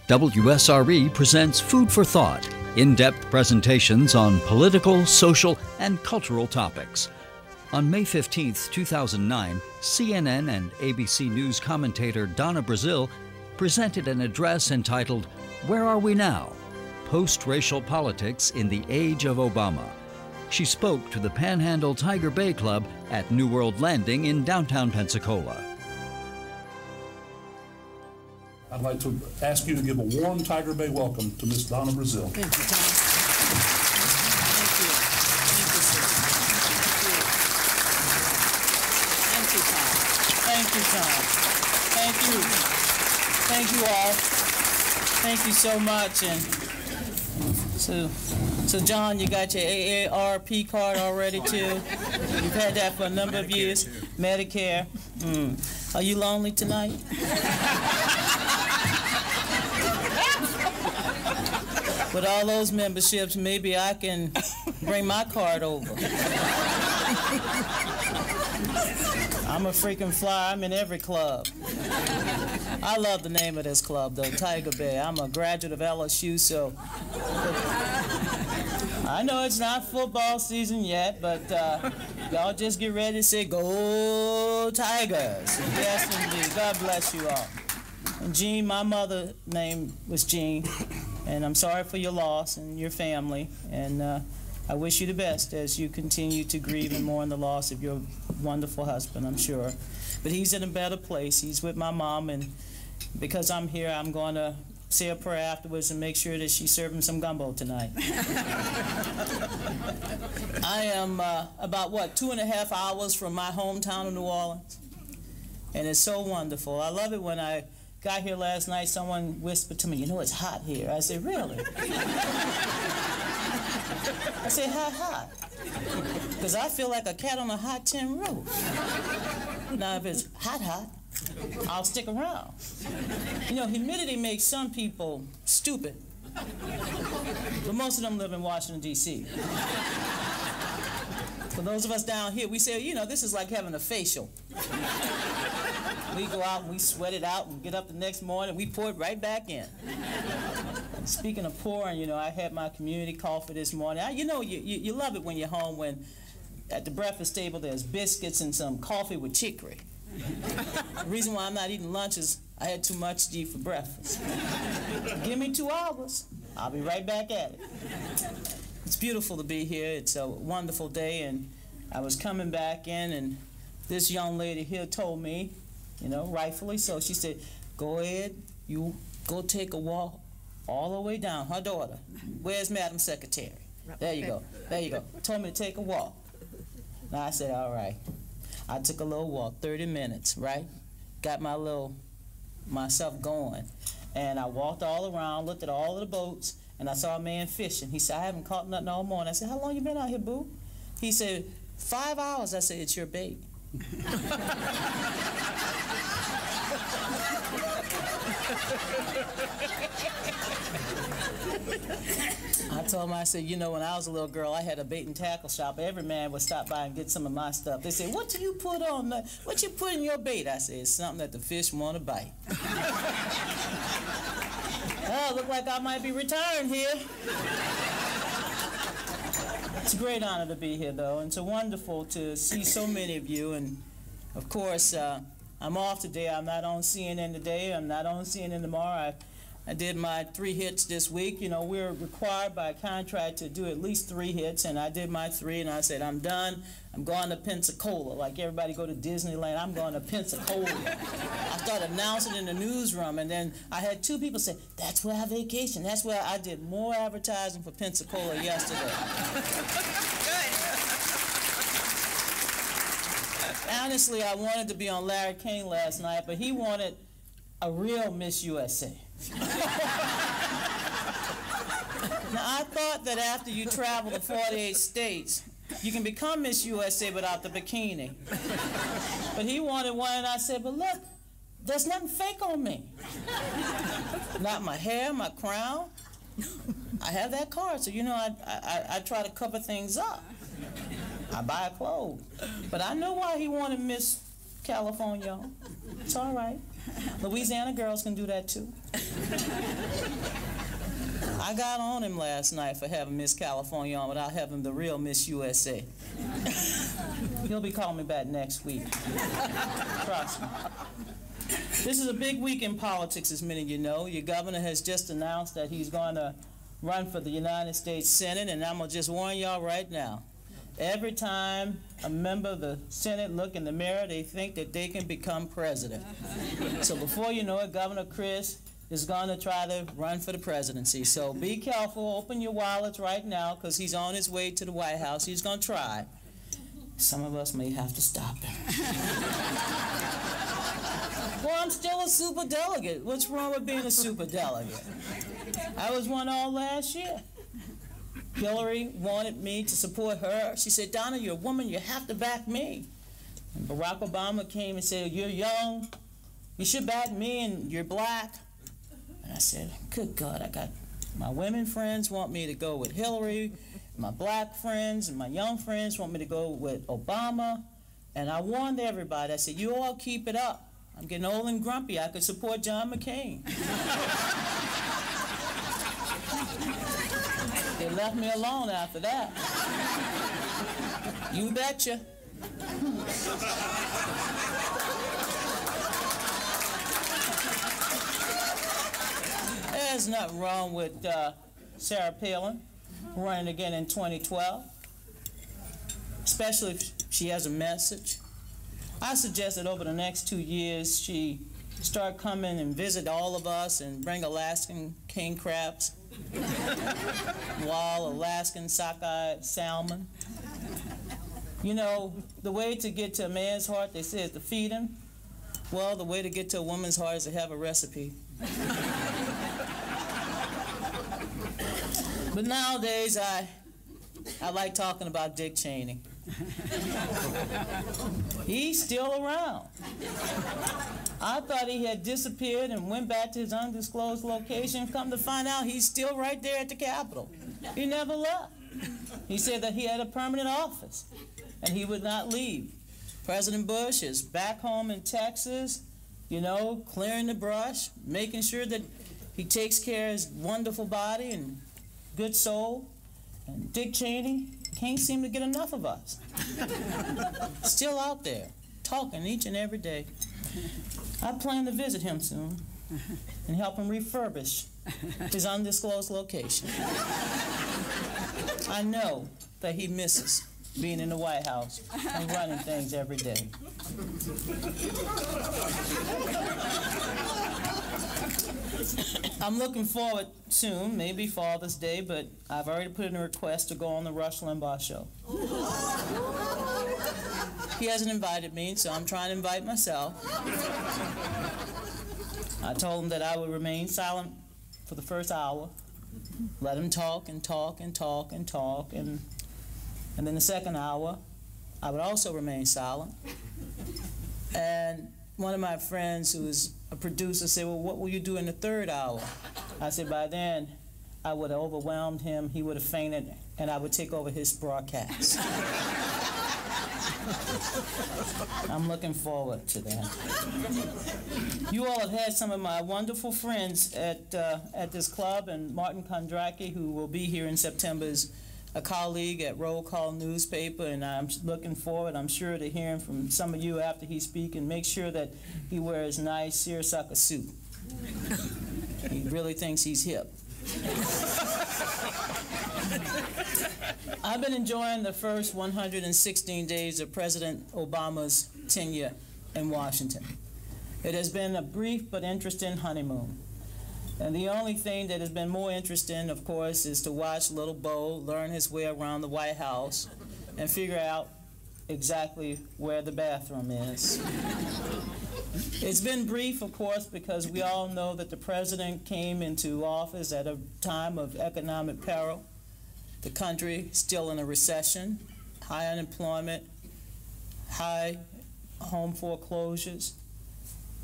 WSRE presents Food for Thought, in-depth presentations on political, social, and cultural topics. On May 15, 2009, CNN and ABC News commentator Donna Brazile presented an address entitled, "Where Are We Now? Post-Racial Politics in the Age of Obama." She spoke to the Panhandle Tiger Bay Club at New World Landing in downtown Pensacola. I'd like to ask you to give a warm Tiger Bay welcome to Miss Donna Brazile. Thank you, Tom. Thank you, Tom. Thank you, Tom. Thank you. Thank you all. Thank you so much. And so John, you got your AARP card already too? You've had that for a number of years. Medicare. Are you lonely tonight? With all those memberships, maybe I can bring my card over. I'm a freaking flyer. I'm in every club. I love the name of this club, though, Tiger Bay. I'm a graduate of LSU, so I know it's not football season yet, but y'all just get ready to say, "Go Tigers." Yes, indeed. God bless you all. And Jean, my mother's name was Jean, and I'm sorry for your loss and your family, and I wish you the best as you continue to grieve and mourn the loss of your wonderful husband, I'm sure. But he's in a better place. He's with my mom, and because I'm here, I'm going to say a prayer afterwards and make sure that she serves him some gumbo tonight. I am about, 2.5 hours from my hometown of New Orleans, and it's so wonderful. I love it when I got here last night, someone whispered to me, "You know, it's hot here." I said, "Really?" I said, "How hot?" Because I feel like a cat on a hot tin roof. Now, if it's hot, I'll stick around. You know, humidity makes some people stupid, but most of them live in Washington, D.C. For those of us down here, we say, you know, this is like having a facial. We go out and we sweat it out and get up the next morning, we pour it right back in. And speaking of pouring, you know, I had my community coffee this morning. You know, you love it when you're home when at the breakfast table there's biscuits and some coffee with chicory. The reason why I'm not eating lunch is I had too much to eat for breakfast. Give me 2 hours, I'll be right back at it. It's beautiful to be here. It's a wonderful day, and I was coming back in, and this young lady here told me, you know, rightfully so, she said, "Go ahead, you go take a walk all the way down." Her daughter, where's Madam Secretary? There you go, there you go. Told me to take a walk. Now I said, all right. I took a little walk, 30 minutes, right? Got myself going. And I walked all around, looked at all of the boats, and I saw a man fishing. He said, "I haven't caught nothing all morning." I said, "How long you been out here, boo?" He said, 5 hours. I said, "It's your bait." I told him, I said, you know, when I was a little girl, I had a bait and tackle shop. Every man would stop by and get some of my stuff. They said, "What do you put on? What you put in your bait?" I said, "It's something that the fish want to bite." Oh, look like I might be retiring here. It's a great honor to be here, though, and it's wonderful to see so many of you. And, of course, I'm off today. I'm not on CNN today. I'm not on CNN tomorrow. I did my 3 hits this week. You know, we're required by contract to do at least 3 hits, and I did my 3, and I said, I'm done. I'm going to Pensacola. Like everybody go to Disneyland, I'm going to Pensacola. I started announcing in the newsroom, and then I had 2 people say, "That's where I vacation. That's where I did more advertising for Pensacola yesterday." Honestly, I wanted to be on Larry King last night, but he wanted a real Miss USA. Now, I thought that after you travel to 48 states, you can become Miss USA without the bikini. But he wanted one, and I said, "But look, there's nothing fake on me. Not my hair, my crown. I have that card, so, you know, I try to cover things up. I buy a clothes." But I know why he wanted Miss California. It's all right. Louisiana girls can do that too. I got on him last night for having Miss California on without having the real Miss USA. He'll be calling me back next week. Trust me. This is a big week in politics, as many of you know. Your governor has just announced that he's going to run for the United States Senate, and I'm going to just warn y'all right now. Every time a member of the Senate look in the mirror, they think that they can become president. So before you know it, Governor Chris is going to try to run for the presidency. So be careful, open your wallets right now, because he's on his way to the White House. He's going to try. Some of us may have to stop him. Well, I'm still a superdelegate. What's wrong with being a superdelegate? I was one all last year. Hillary wanted me to support her. She said, Donna, you're a woman, you have to back me. And Barack Obama came and said, you're young, you should back me, and you're black. And I said, good God, I got my women friends want me to go with Hillary, my black friends and my young friends want me to go with Obama. And I warned everybody, I said, you all keep it up. I'm getting old and grumpy. I could support John McCain. They left me alone after that. You betcha. There's nothing wrong with Sarah Palin running again in 2012, especially if she has a message. I suggest that over the next 2 years she start coming and visit all of us and bring Alaskan king crabs, wild Alaskan sockeye salmon. You know, the way to get to a man's heart, they say, is to feed him. Well, the way to get to a woman's heart is to have a recipe. But nowadays, I like talking about Dick Cheney. He's still around. I thought he had disappeared and went back to his undisclosed location. Come to find out, he's still right there at the Capitol. He never left. He said that he had a permanent office and he would not leave. President Bush is back home in Texas, you know, clearing the brush, making sure that he takes care of his wonderful body and good soul. And Dick Cheney can't seem to get enough of us. Still out there, talking each and every day. I plan to visit him soon and help him refurbish his undisclosed location. I know that he misses being in the White House and running things every day. I'm looking forward soon, maybe Father's Day, but I've already put in a request to go on the Rush Limbaugh show. He hasn't invited me, so I'm trying to invite myself. I told him that I would remain silent for the first hour, let him talk and talk and talk and talk, and then the second hour, I would also remain silent. And one of my friends who is a producer said, well, what will you do in the third hour? I said, by then, I would have overwhelmed him, he would have fainted, and I would take over his broadcast. I'm looking forward to that. You all have had some of my wonderful friends at this club, and Martin Kondracki, who will be here in September, is a colleague at Roll Call newspaper, and I'm looking forward, I'm sure, to hearing from some of you after he speaks, and make sure that he wears nice seersucker suit. He really thinks he's hip. I've been enjoying the first 116 days of President Obama's tenure in Washington. It has been a brief but interesting honeymoon. And the only thing that has been more interesting, of course, is to watch little Bo learn his way around the White House and figure out exactly where the bathroom is. It's been brief, of course, because we all know that the president came into office at a time of economic peril. The country still in a recession, high unemployment, high home foreclosures,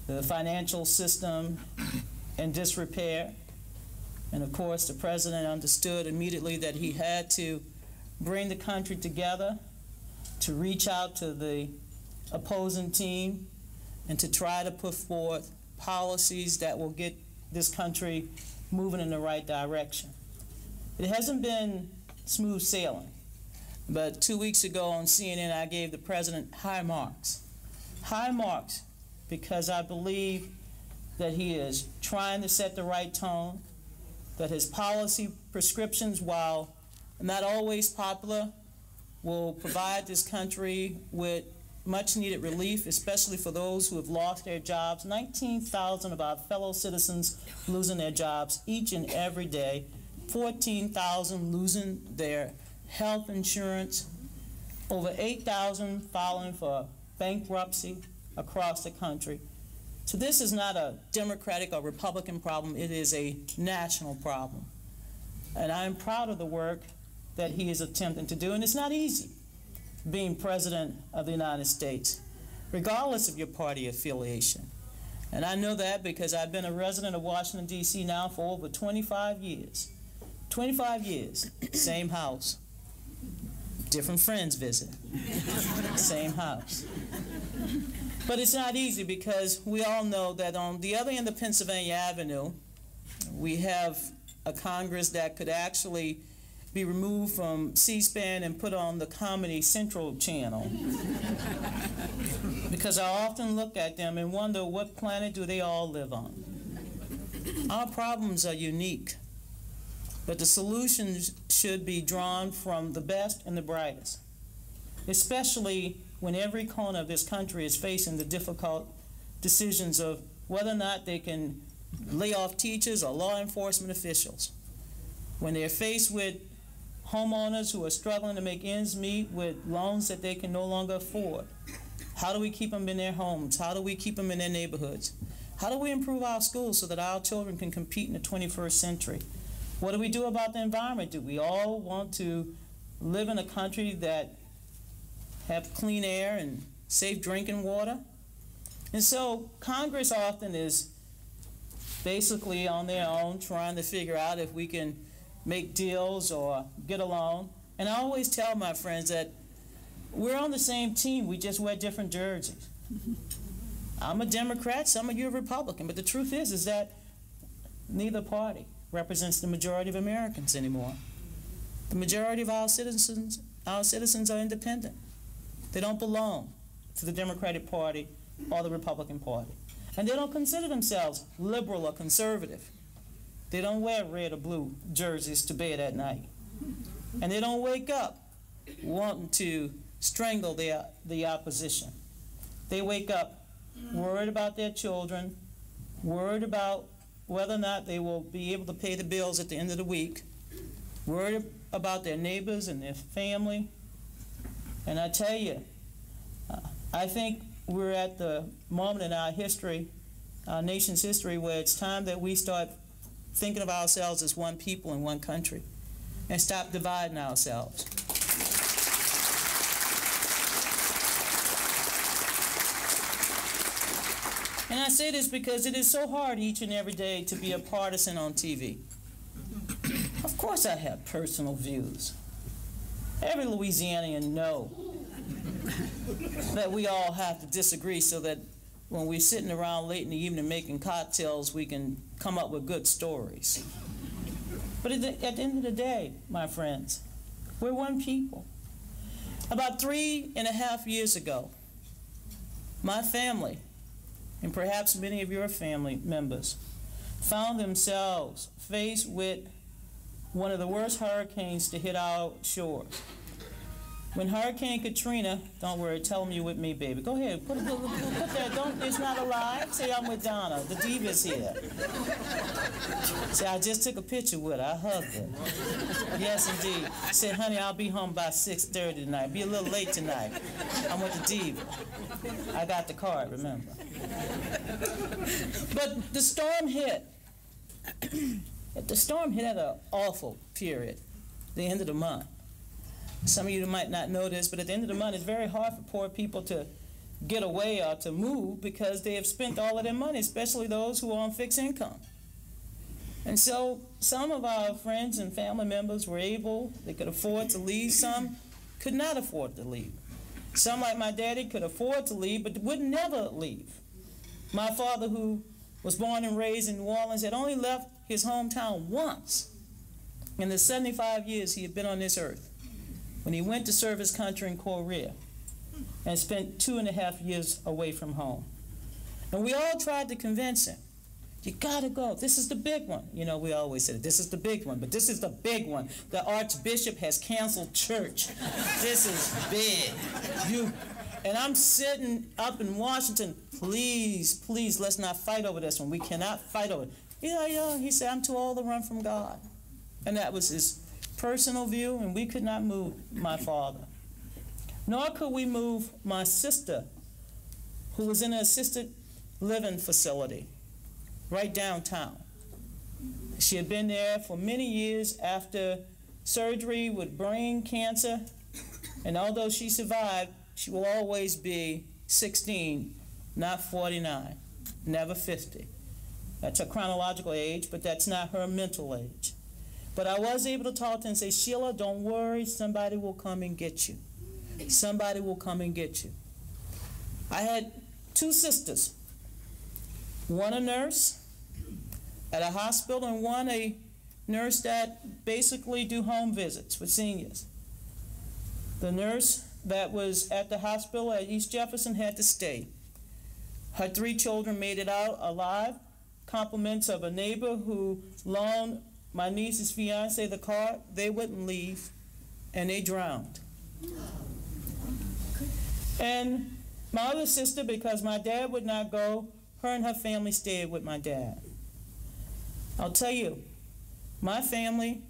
the financial system in disrepair. And of course, the president understood immediately that he had to bring the country together, to reach out to the opposing team, and to try to put forth policies that will get this country moving in the right direction. It hasn't been smooth sailing, but 2 weeks ago on CNN, I gave the president high marks. High marks because I believe that he is trying to set the right tone, that his policy prescriptions, while not always popular, will provide this country with much needed relief, especially for those who have lost their jobs. 19,000 of our fellow citizens losing their jobs each and every day, 14,000 losing their health insurance, over 8,000 filing for bankruptcy across the country. So this is not a Democratic or Republican problem, it is a national problem. And I am proud of the work that he is attempting to do, and it's not easy being President of the United States, regardless of your party affiliation. And I know that because I've been a resident of Washington, D.C. now for over 25 years. 25 years, same house, different friends visit, same house. But it's not easy because we all know that on the other end of Pennsylvania Avenue, we have a Congress that could actually be removed from C-SPAN and put on the Comedy Central channel. Because I often look at them and wonder, what planet do they all live on? Our problems are unique, but the solutions should be drawn from the best and the brightest, especially when every corner of this country is facing the difficult decisions of whether or not they can lay off teachers or law enforcement officials. When they're faced with homeowners who are struggling to make ends meet with loans that they can no longer afford, how do we keep them in their homes? How do we keep them in their neighborhoods? How do we improve our schools so that our children can compete in the 21st century? What do we do about the environment? Do we all want to live in a country that have clean air and safe drinking water? And so Congress often is basically on their own trying to figure out if we can make deals or get along. And I always tell my friends that we're on the same team, we just wear different jerseys. I'm a Democrat, some of you are Republican, but the truth is that neither party represents the majority of Americans anymore. The majority of our citizens are independent. They don't belong to the Democratic Party or the Republican Party. And they don't consider themselves liberal or conservative. They don't wear red or blue jerseys to bed at night. And they don't wake up wanting to strangle the opposition. They wake up worried about their children, worried about whether or not they will be able to pay the bills at the end of the week, worried about their neighbors and their family. And I tell you, I think we're at the moment in our history, our nation's history, where it's time that we start thinking of ourselves as one people in one country and stop dividing ourselves. And I say this because it is so hard each and every day to be a partisan on TV. Of course I have personal views. Every Louisianian knows that we all have to disagree so that when we're sitting around late in the evening making cocktails, we can come up with good stories. But at the end of the day, my friends, we're one people. About 3.5 years ago, my family, and perhaps many of your family members, found themselves faced with one of the worst hurricanes to hit our shores. When Hurricane Katrina, don't worry, tell them you're with me, baby. Go ahead, put that, it's not a lie. Say I'm with Donna, the diva's here. Say, I just took a picture with her, I hugged her. Yes, indeed. Said, honey, I'll be home by 6:30 tonight. Be a little late tonight. I'm with the diva. I got the card, remember. But the storm hit. The storm hit at an awful period, the end of the month. Some of you might not know this, but at the end of the month, it's very hard for poor people to get away or to move because they have spent all of their money, especially those who are on fixed income. And so some of our friends and family members were able, they could afford to leave. Some could not afford to leave. Some, like my daddy, could afford to leave, but would never leave. My father, who was born and raised in New Orleans, had only left his hometown once in the 75 years he had been on this earth, when he went to serve his country in Korea and spent 2.5 years away from home. And we all tried to convince him, you gotta go, this is the big one. You know, we always said, this is the big one, but this is the big one. The Archbishop has canceled church. This is big. And I'm sitting up in Washington, please, please, let's not fight over this one. We cannot fight over it. He said, I'm too old to run from God. And that was his personal view, and we could not move my father. Nor could we move my sister, who was in an assisted living facility right downtown. She had been there for many years after surgery with brain cancer, and although she survived, she will always be 16, not 49, never 50. That's her chronological age, but that's not her mental age. But I was able to talk to her and say, Sheila, don't worry, somebody will come and get you. Somebody will come and get you. I had 2 sisters, one a nurse at a hospital and one a nurse that basically do home visits with seniors. The nurse that was at the hospital at East Jefferson had to stay. Her 3 children made it out alive. Compliments of a neighbor who loaned my niece's fiance the car. They wouldn't leave, and they drowned. And my other sister, because my dad would not go, her and her family stayed with my dad. I'll tell you, my family,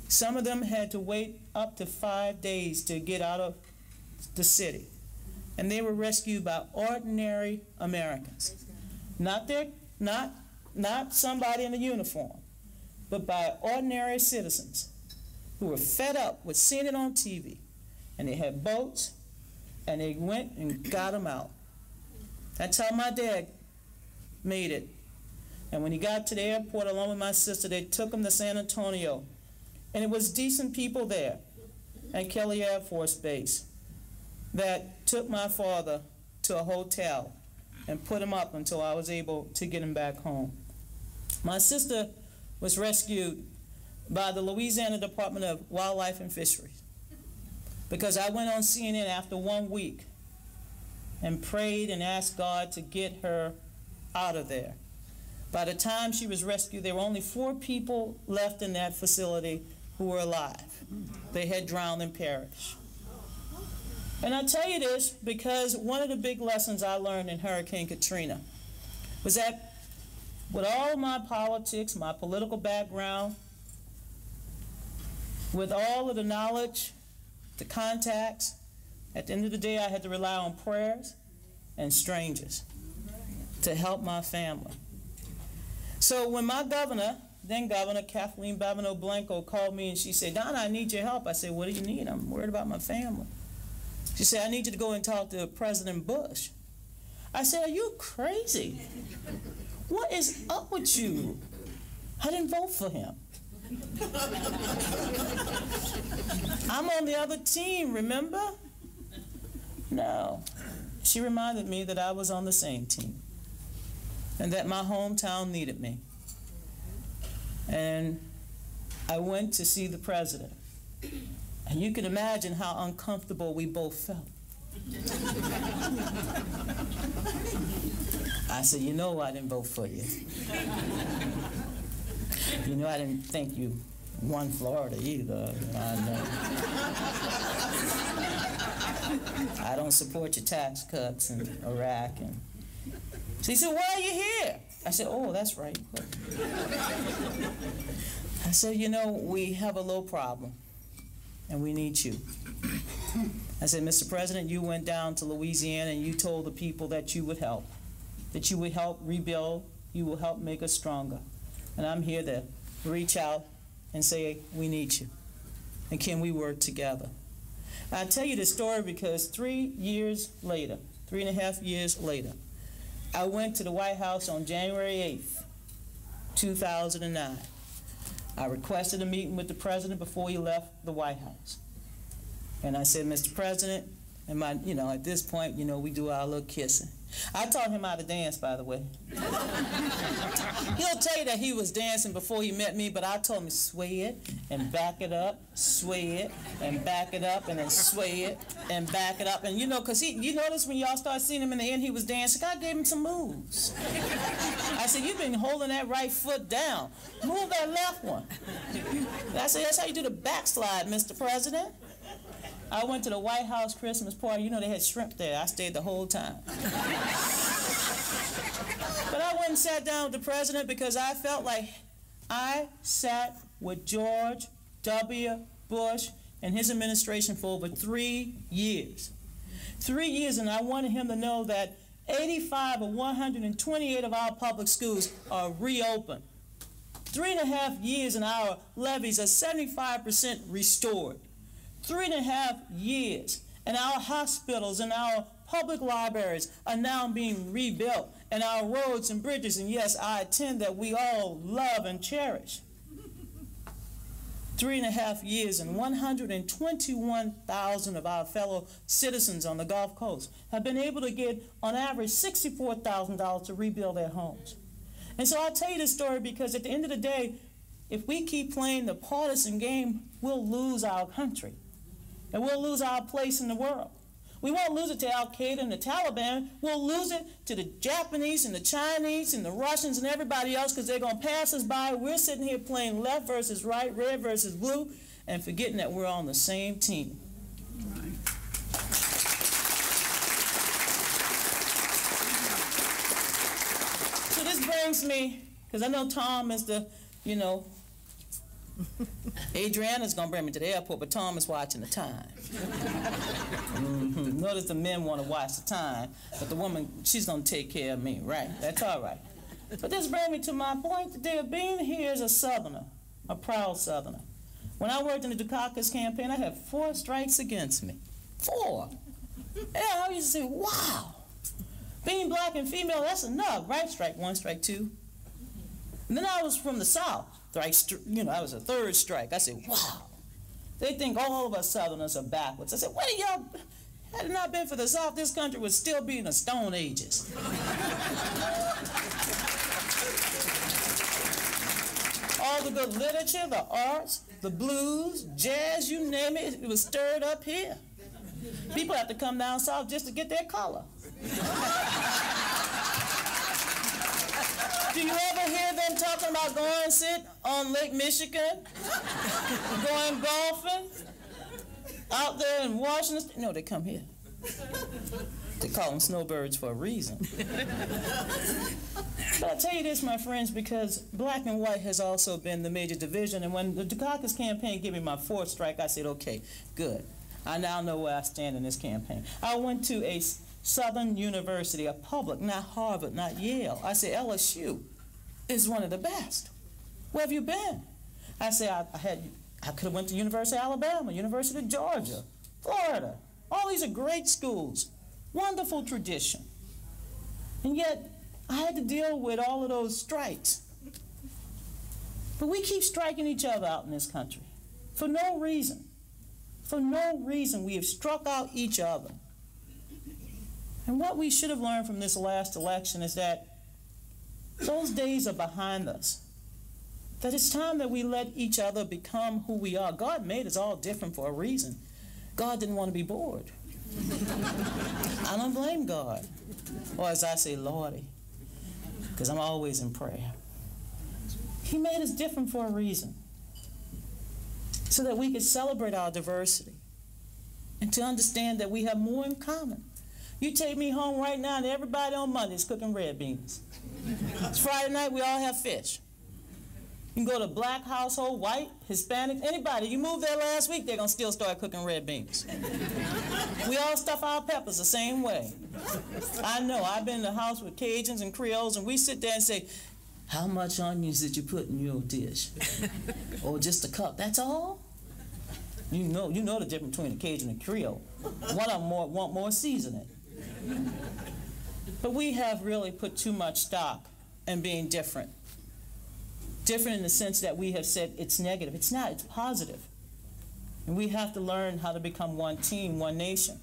some of them had to wait up to 5 days to get out of the city. And they were rescued by ordinary Americans. Not somebody in a uniform, but by ordinary citizens who were fed up with seeing it on TV. And they had boats, and they went and got them out. That's how my dad made it. And when he got to the airport along with my sister, they took him to San Antonio. And it was decent people there at Kelly Air Force Base that took my father to a hotel and put him up until I was able to get him back home. My sister was rescued by the Louisiana Department of Wildlife and Fisheries because I went on CNN after 1 week and prayed and asked God to get her out of there. By the time she was rescued, there were only 4 people left in that facility who were alive. They had drowned and perished. And I tell you this because one of the big lessons I learned in Hurricane Katrina was that with all my politics, my political background, with all of the knowledge, the contacts, at the end of the day, I had to rely on prayers and strangers to help my family. So when my governor, then Governor Kathleen Babineau Blanco, called me and she said, Donna, I need your help. I said, what do you need? I'm worried about my family. She said, I need you to go and talk to President Bush. I said, are you crazy? What is up with you? I didn't vote for him. I'm on the other team, remember? No. She reminded me that I was on the same team and that my hometown needed me. And I went to see the president. And you can imagine how uncomfortable we both felt. I said, you know I didn't vote for you. You know I didn't think you won Florida either. I don't support your tax cuts in Iraq. And so he said, why are you here? I said, oh, that's right. I said, you know, we have a low problem, and we need you. I said, Mr. President, you went down to Louisiana and you told the people that you would help rebuild, you will help make us stronger. And I'm here to reach out and say, we need you. And can we work together? I tell you this story because 3 years later, 3.5 years later, I went to the White House on January 8th, 2009. I requested a meeting with the president before he left the White House. And I said, Mr. President, and at this point, we do our little kissing. I taught him how to dance, by the way. He'll tell you that he was dancing before he met me, but I told him sway it and back it up, sway it and back it up, and then sway it and back it up. And you know, because you notice when y'all start seeing him in the end, he was dancing. I gave him some moves. I said, you've been holding that right foot down. Move that left one. I said, that's how you do the backslide, Mr. President. I went to the White House Christmas party. You know, they had shrimp there. I stayed the whole time. But I went and sat down with the president because I felt like I sat with George W. Bush and his administration for over 3 years. 3 years, and I wanted him to know that 85 of 128 of our public schools are reopened. 3.5 years, and our levees are 75% restored. 3.5 years, and our hospitals and our public libraries are now being rebuilt, and our roads and bridges, and yes, I attend that we all love and cherish. 3.5 years, and 121,000 of our fellow citizens on the Gulf Coast have been able to get, on average, $64,000 to rebuild their homes. And so I'll tell you this story because at the end of the day, if we keep playing the partisan game, we'll lose our country. And we'll lose our place in the world. We won't lose it to Al-Qaeda and the Taliban. We'll lose it to the Japanese and the Chinese and the Russians and everybody else because they're going to pass us by. We're sitting here playing left versus right, red versus blue, and forgetting that we're on the same team. Right. So this brings me, because I know Tom is the, Adriana's going to bring me to the airport, but Tom is watching the time. Notice the men want to watch the time, but the woman, she's going to take care of me, right? That's all right. But this brings me to my point today of being here as a Southerner, a proud Southerner. When I worked in the Dukakis campaign, I had 4 strikes against me. 4. And I used to say, wow. Being black and female, that's enough, right? Strike 1, strike 2. And then I was from the South. I was a 3rd strike. I said, wow. They think all of us Southerners are backwards. I said, what are y'all? Had it not been for the South, this country would still be in the Stone Ages. All the good literature, the arts, the blues, jazz, you name it, it was stirred up here. People have to come down south just to get their color. Do you ever hear them talking about going and sit on Lake Michigan, going golfing, out there in Washington State? No, they come here. They call them snowbirds for a reason. But I tell you this, my friends, because black and white has also been the major division, and when the Dukakis campaign gave me my 4th strike, I said, okay, good. I now know where I stand in this campaign. I went to a Southern University, a public, not Harvard, not Yale. I said, LSU is one of the best. Where have you been? I said, I could have went to University of Alabama, University of Georgia, Florida. All these are great schools, wonderful tradition. And yet, I had to deal with all of those strikes. But we keep striking each other out in this country for no reason. For no reason, we have struck out each other. And what we should have learned from this last election is that those days are behind us. That it's time that we let each other become who we are. God made us all different for a reason. God didn't want to be bored. I don't blame God. Or as I say, Lordy, because I'm always in prayer. He made us different for a reason. So that we could celebrate our diversity and to understand that we have more in common. You take me home right now and everybody on Monday is cooking red beans. It's Friday night, we all have fish. You can go to black household, white, Hispanic, anybody. You moved there last week, they're going to still start cooking red beans. We all stuff our peppers the same way. I know, I've been in the house with Cajuns and Creoles, and we sit there and say, how much onions did you put in your dish? Or just a cup, that's all? You know the difference between a Cajun and Creole. One of them want more seasoning. But we have really put too much stock in being different. Different in the sense that we have said it's negative. It's not, it's positive. And we have to learn how to become one team, one nation.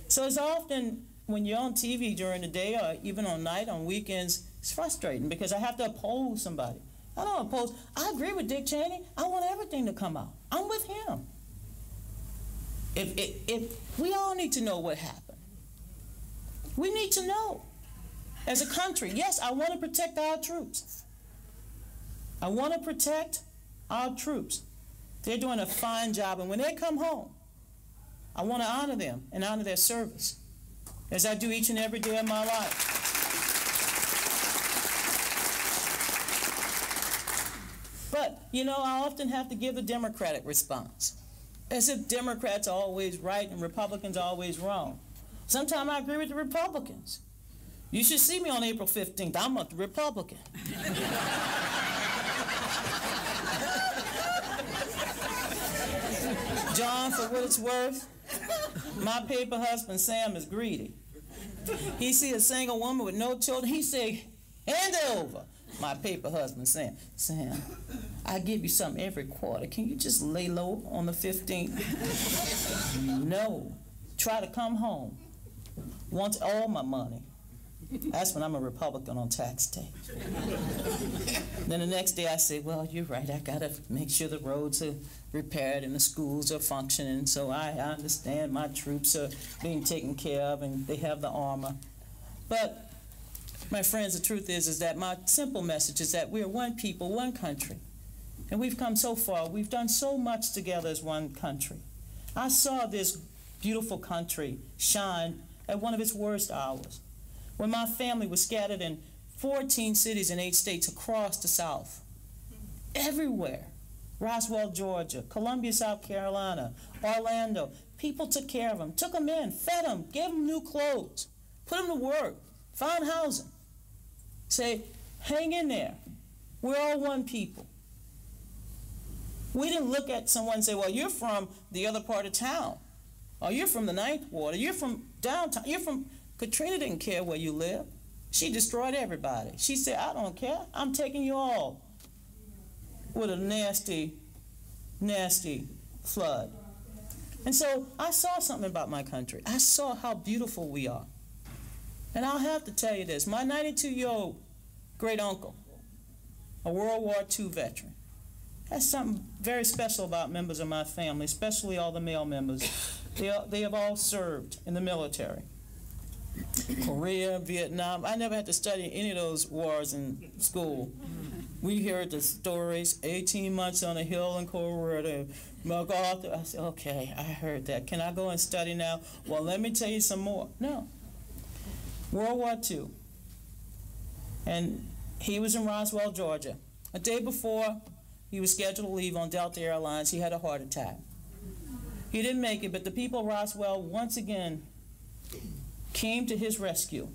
So as often when you're on TV during the day or even on night, on weekends, it's frustrating because I have to oppose somebody. I don't oppose. I agree with Dick Cheney. I want everything to come out. I'm with him. If we all need to know what happened. We need to know. As a country, yes, I want to protect our troops. I want to protect our troops. They're doing a fine job, and when they come home, I want to honor them and honor their service, as I do each and every day of my life. But, you know, I often have to give the Democratic response, as if Democrats are always right and Republicans are always wrong. Sometimes I agree with the Republicans. You should see me on April 15th. I'm a Republican. John, for what it's worth, my paper husband, Sam, is greedy. He see a single woman with no children, he say, hand it over. My paper husband, Sam, I give you something every quarter. Can you just lay low on the 15th? No. Try to come home. Want all my money. That's when I'm a Republican on tax day. Then the next day I say, well, you're right. I got to make sure the roads are repaired and the schools are functioning. So I understand my troops are being taken care of and they have the armor. But, my friends, the truth is that my simple message is that we are one people, one country. And we've come so far. We've done so much together as one country. I saw this beautiful country shine at one of its worst hours, when my family was scattered in 14 cities in 8 states across the South. Everywhere. Roswell, Georgia, Columbia, South Carolina, Orlando. People took care of them, took them in, fed them, gave them new clothes, put them to work, found housing. Say, hang in there. We're all one people. We didn't look at someone and say, well, you're from the other part of town, or you're from the Ninth Ward, or you're from downtown, you're from... Katrina didn't care where you live. She destroyed everybody. She said, I don't care. I'm taking you all. With a nasty, nasty flood. And so I saw something about my country. I saw how beautiful we are. And I'll have to tell you this. My 92-year-old great-uncle, a World War II veteran, has something very special about members of my family, especially all the male members. They have all served in the military. Korea, Vietnam. I never had to study any of those wars in school. We heard the stories, 18 months on a hill in Korea, MacArthur. I said, okay, I heard that. Can I go and study now? Well, let me tell you some more. No. World War II. And he was in Roswell, Georgia. A day before he was scheduled to leave on Delta Airlines, he had a heart attack. He didn't make it, but the people of Roswell once again came to his rescue.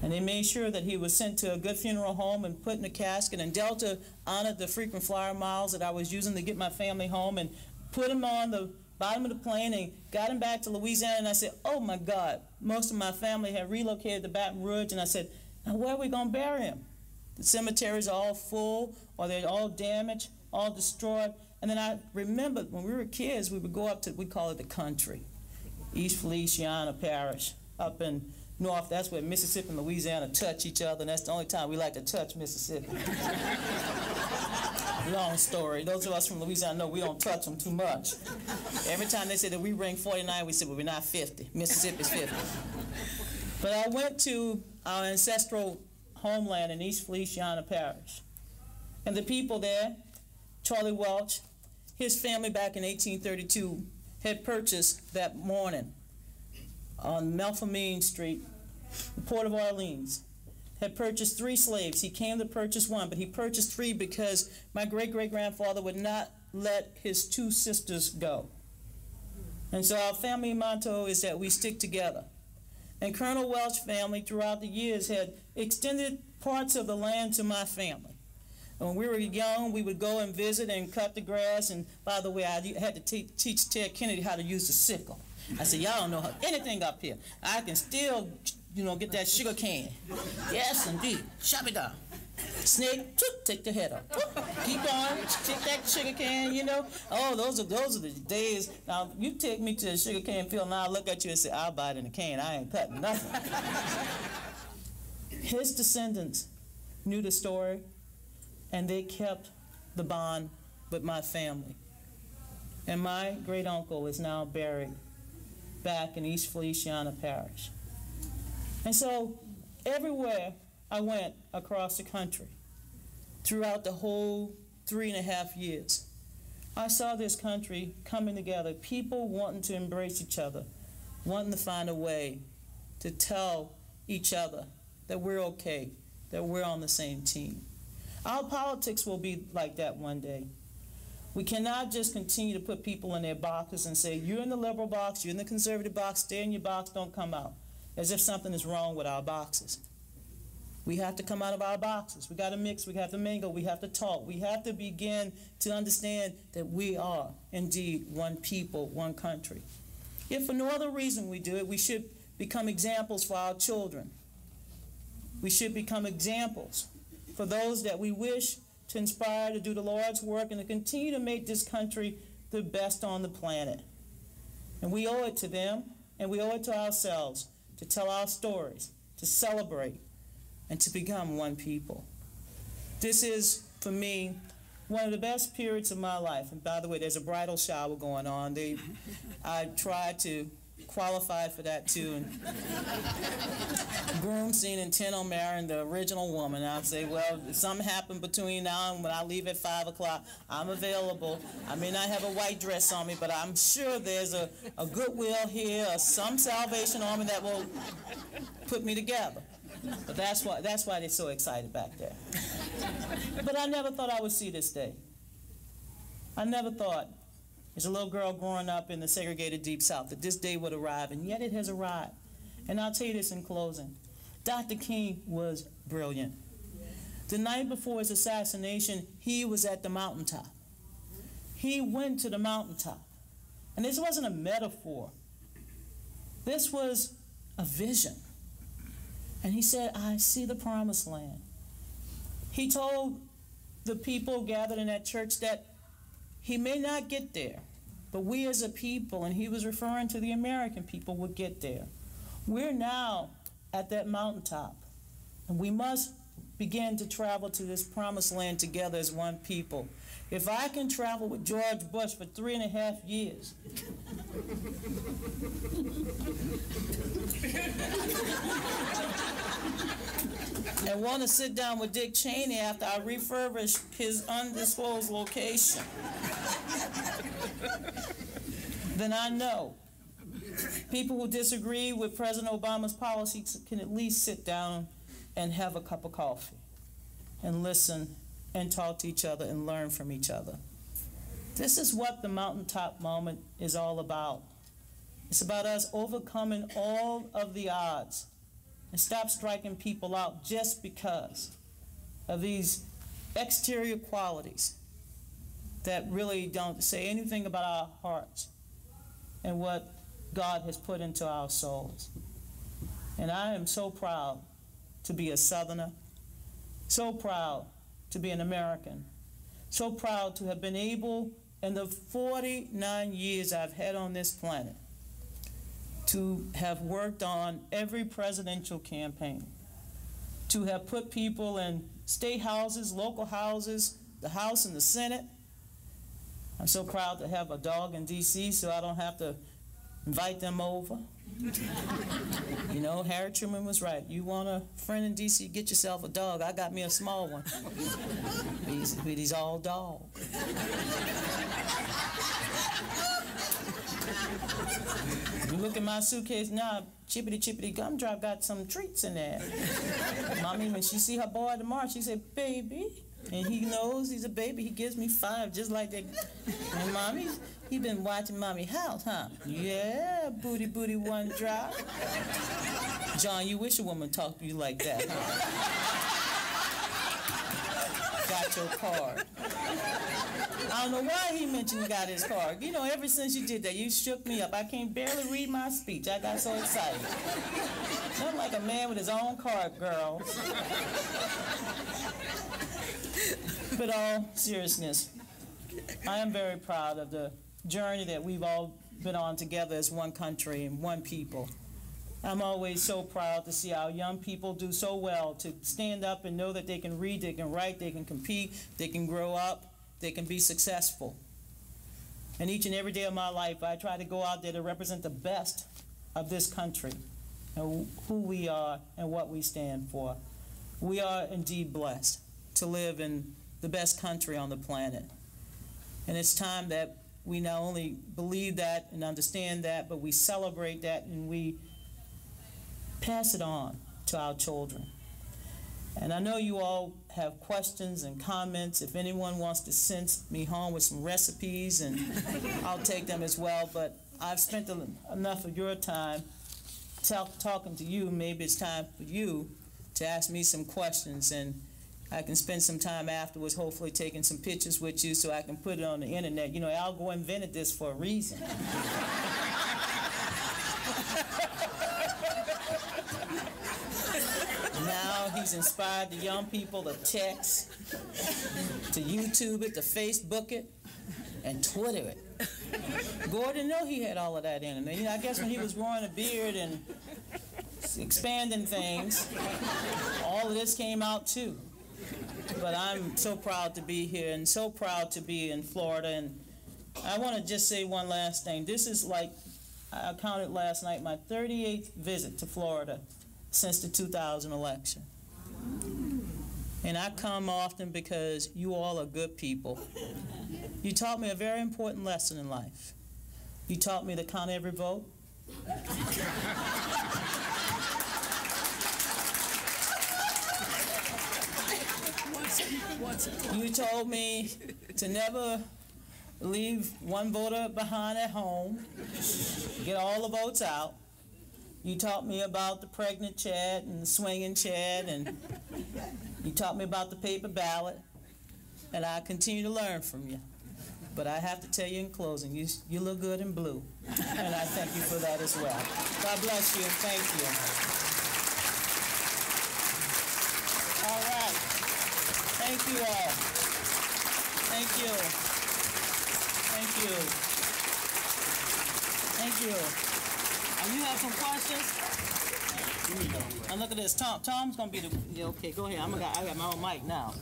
And they made sure that he was sent to a good funeral home and put in a casket. And Delta honored the frequent flyer miles that I was using to get my family home and put him on the bottom of the plane and got him back to Louisiana. And I said, oh my God, most of my family had relocated to Baton Rouge. And I said, now where are we going to bury him? The cemeteries are all full, or they're all damaged, all destroyed. And then I remembered when we were kids, we would go up to, we call it the country, East Feliciana Parish, up in north. That's where Mississippi and Louisiana touch each other, and that's the only time we like to touch Mississippi. Long story. Those of us from Louisiana know we don't touch them too much. Every time they say that we ring 49, we say, well, we're not 50. Mississippi's 50. But I went to our ancestral homeland in East Feliciana Parish, and the people there, Charlie Welch, his family back in 1832 had purchased that morning on Melpomene Street, the Port of Orleans, had purchased 3 slaves. He came to purchase 1, but he purchased 3 because my great-great-grandfather would not let his 2 sisters go. And so our family motto is that we stick together. And Colonel Welch's family throughout the years had extended parts of the land to my family. And when we were young, we would go and visit and cut the grass. And by the way, I had to teach Ted Kennedy how to use the sickle. I said, y'all don't know anything up here. I can still, get that sugar cane. Yes, indeed. Chop it down. Snake, take the head off. Keep on, take that sugar can, you know. Oh, those are the days. Now, you take me to a sugar cane field, and I'll look at you and say, I'll buy it in a can. I ain't cutting nothing. His descendants knew the story, and they kept the bond with my family. And my great uncle is now buried back in East Feliciana Parish. And so everywhere I went across the country, throughout the whole 3.5 years, I saw this country coming together, people wanting to embrace each other, wanting to find a way to tell each other that we're okay, that we're on the same team. Our politics will be like that one day. We cannot just continue to put people in their boxes and say, you're in the liberal box, you're in the conservative box, stay in your box, don't come out, as if something is wrong with our boxes. We have to come out of our boxes. We got to mix, we have to mingle, we have to talk. We have to begin to understand that we are indeed one people, one country. If for no other reason we do it, we should become examples for our children. We should become examples for those that we wish to inspire to do the Lord's work and to continue to make this country the best on the planet. And we owe it to them, and we owe it to ourselves to tell our stories, to celebrate, and to become one people. This is, for me, one of the best periods of my life. And by the way, there's a bridal shower going on. I tried to qualify for that too. And groom seemed intent on marrying the original woman. I'd say, well, if something happened between now and when I leave at 5 o'clock, I'm available. I may not have a white dress on me, but I'm sure there's a goodwill here, or some Salvation Army that will put me together. But that's why they're so excited back there. But I never thought I would see this day. I never thought, as a little girl growing up in the segregated Deep South, that this day would arrive, and yet it has arrived. And I'll tell you this in closing. Dr. King was brilliant. The night before his assassination, he was at the mountaintop. He went to the mountaintop. And this wasn't a metaphor. This was a vision. And he said, I see the promised land. He told the people gathered in that church that he may not get there, but we as a people, and he was referring to the American people, would get there. We're now at that mountaintop, and we must begin to travel to this promised land together as one people. If I can travel with George Bush for 3.5 years, and want to sit down with Dick Cheney after I refurbish his undisclosed location, then I know people who disagree with President Obama's policies can at least sit down and have a cup of coffee and listen and talk to each other and learn from each other. This is what the mountaintop moment is all about. It's about us overcoming all of the odds and stop striking people out just because of these exterior qualities that really don't say anything about our hearts and what God has put into our souls. And I am so proud to be a Southerner, so proud to be an American, so proud to have been able, in the 49 years I've had on this planet, to have worked on every presidential campaign, to have put people in state houses, local houses, the House and the Senate. I'm so proud to have a dog in D.C. so I don't have to invite them over. You know, Harry Truman was right. You want a friend in D.C., get yourself a dog. I got me a small one. But he's all dog. You look at my suitcase now, Chippity Gumdrop got some treats in there. Mommy, when she see her boy tomorrow, she said, baby. And he knows he's a baby. He gives me 5 just like that. And Mommy, he been watching Mommy house, huh? Yeah, booty one drop. John, you wish a woman talked to you like that, huh? got your card. I don't know why he mentioned you got his card. You know, ever since you did that, you shook me up. I can't barely read my speech. I got so excited. Not like a man with his own card, girls. But all seriousness, I am very proud of the journey that we've all been on together as one country and one people. I'm always so proud to see our young people do so well, to stand up and know that they can read, they can write, they can compete, they can grow up, they can be successful. And each and every day of my life, I try to go out there to represent the best of this country and who we are and what we stand for. We are indeed blessed to live in the best country on the planet. And it's time that we not only believe that and understand that, but we celebrate that and we pass it on to our children. And I know you all have questions and comments. If anyone wants to send me home with some recipes, and I'll take them as well. But I've spent enough of your time talking to you. Maybe it's time for you to ask me some questions, and I can spend some time afterwards hopefully taking some pictures with you so I can put it on the internet. You know, Al Gore invented this for a reason. Now he's inspired the young people to text, to YouTube it, to Facebook it, and Twitter it. Gore didn't know he had all of that in him. You know, I guess when he was growing a beard and expanding things, all of this came out too. But I'm so proud to be here and so proud to be in Florida. And I want to just say one last thing. This is like, I counted last night, my 38th visit to Florida since the 2000 election. And I come often because you all are good people. You taught me a very important lesson in life. You taught me to count every vote. You told me to never leave one voter behind at home, get all the votes out. You taught me about the pregnant Chad and the swinging Chad, and you taught me about the paper ballot, and I continue to learn from you. But I have to tell you in closing, you look good in blue, and I thank you for that as well. God bless you, and thank you. All right. Thank you all. Thank you. Thank you. Thank you. And you have some questions? And look at this. Tom's going to be the... Yeah, okay, go ahead. I got my own mic now.